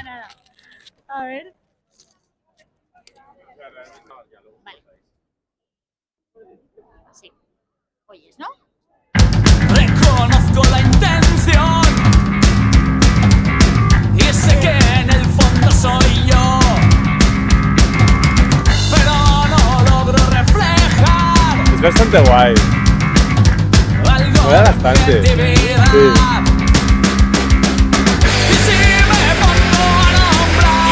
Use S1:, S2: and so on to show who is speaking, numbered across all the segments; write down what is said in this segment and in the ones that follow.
S1: nada. A ver. Vale. Sí. Oyes, ¿no?
S2: Reconozco la intención y sé que en el fondo soy yo, pero no logro reflejar.
S3: Es bastante guay.
S2: Algo
S3: Mola bastante.
S2: de objetividad.
S3: Sí.
S2: Y si me pongo a nombrar,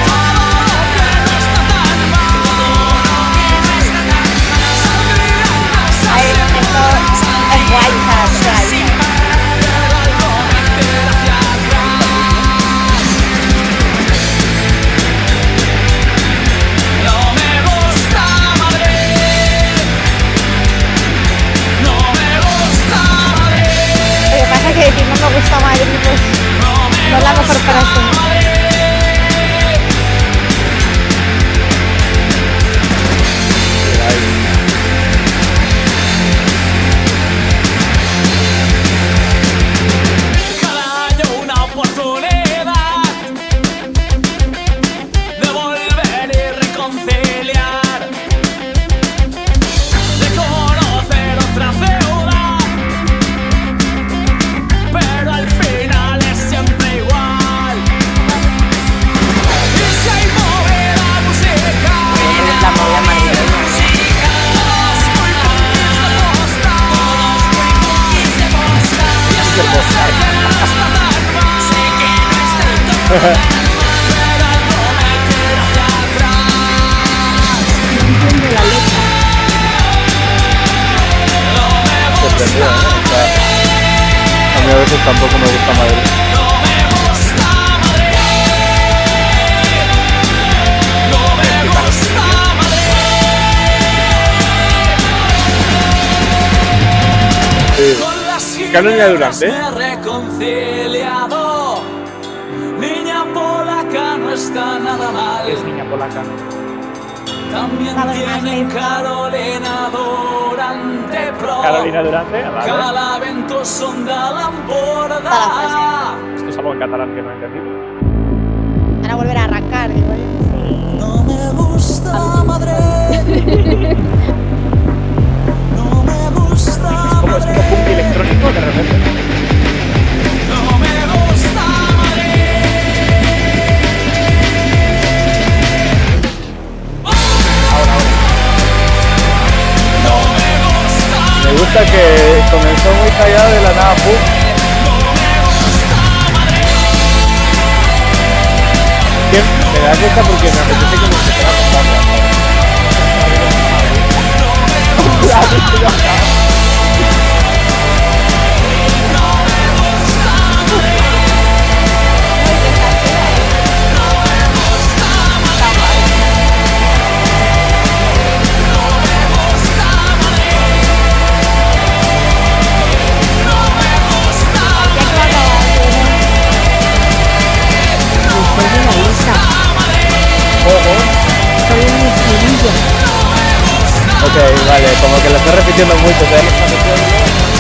S2: todo lo que no está tan mal,
S1: Ahí, esto es guay, ¿sabes?
S2: no me gusta Madrid, no me gusta Madrid,
S1: Lo que pasa es que decir no me gusta Madrid, pues
S2: no me
S1: no es la mejor frase.
S2: Cada año una oportunidad de volver y reconciliar, de conocer otra ciudad, pero al final es siempre igual. Y si hay movida musical,
S1: La movida madrileña.
S3: Sorprendido, ¿eh? O sea, a mí a veces tampoco me gusta Madrid. Sí. Carolina Durante.
S2: Me he reconciliado. Niña polaca no está nada mal.
S3: Es niña polaca.
S2: También
S1: Sabes más
S2: tienen
S1: lento.
S2: Carolina Durante Pro.
S3: Carolina Durante, vale.
S2: Calavento son de
S1: Para
S2: l'Empordà.
S3: Esto es algo en catalán que no he entendido.
S1: Ahora volver a arrancar, digo, sí.
S2: No me gusta Madrid. No me gusta
S3: Como es como
S2: Madrid.
S3: punk electrónico de repente.
S2: No me gusta
S3: Me gusta que comenzó muy callado de la nada punk. Que me da risa porque me apetece que me empezara a Ok, vale, como que lo estoy repitiendo mucho, ¿sabes?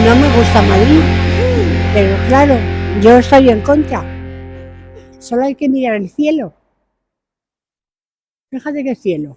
S4: No me gusta Madrid, pero claro, yo estoy en contra. Solo hay que mirar el cielo. Fíjate qué cielo.